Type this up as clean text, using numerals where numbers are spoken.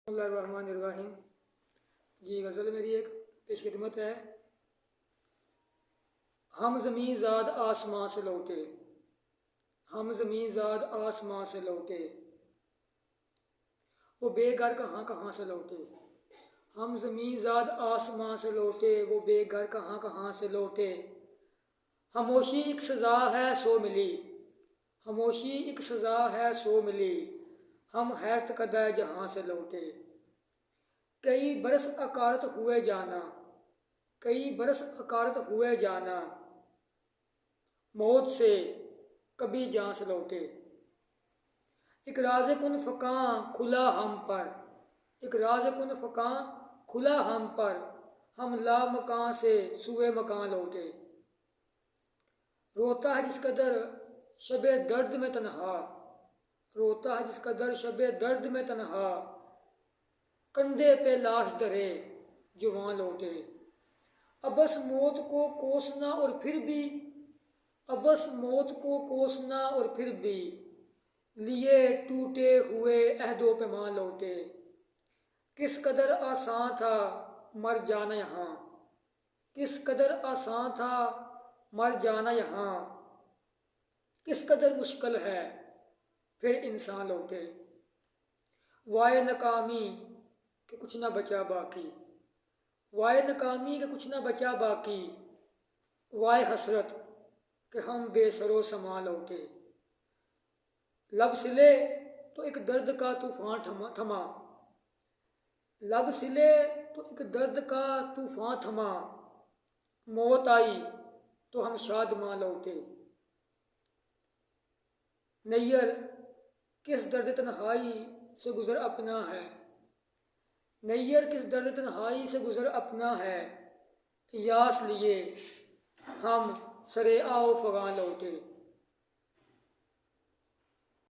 बिस्मिल्लाहिर्रहमानिर्रहीम। जी गज़ल मेरी एक पेश खिदमत है। हम ज़मीं ज़ाद आसमां से लौटे, हम ज़मीं ज़ाद आसमां से लौटे, वो बेघर कहाँ कहाँ से लौटे। हम ज़मीं ज़ाद आसमां से लौटे, वो बेघर कहाँ कहाँ से लौटे। खामोशी एक सज़ा है सो मिली, खामोशी एक सज़ा है सो मिली, हम हैरत कदे जहाँ से लौटे। कई बरस अकारत हुए जाना, कई बरस अकारत हुए जाना, मौत से कभी जान से लौटे। एक राज़ कुन फ़कां खुला हम पर, एक राज़ कुन फ़कां खुला हम पर, हम ला मकां से सुए मकां लौटे। रोता है जिस कदर शबे दर्द में तन्हा, रोता है जिस कदर शबे दर्द में तन्हा, कंधे पे लाश धरे जुबां लौटे। अबस मौत को कोसना और फिर भी, अबस मौत को कोसना और फिर भी, लिए टूटे हुए अहदो पैमां लौटे। किस कदर आसान था मर जाना यहाँ, किस कदर आसान था मर जाना यहाँ, किस कदर मुश्किल है फिर इंसान लौटे। वाए नाकामी कि कुछ ना बचा बाकी, वाए नाकामी के कुछ ना बचा बाकी, वाए हसरत कि हम बेसरो समा लौटे। लब सिले तो एक दर्द का तूफान थमा, लब सिले तो एक दर्द का तूफान थमा, मौत आई तो हम शादमां लौटे। नैयर किस दर्द तन्हाई से गुज़र अपना है, नैयर किस दर्द तन्हाई से गुज़र अपना है, यास लिए हम सरे आओ फ़गां लौटे।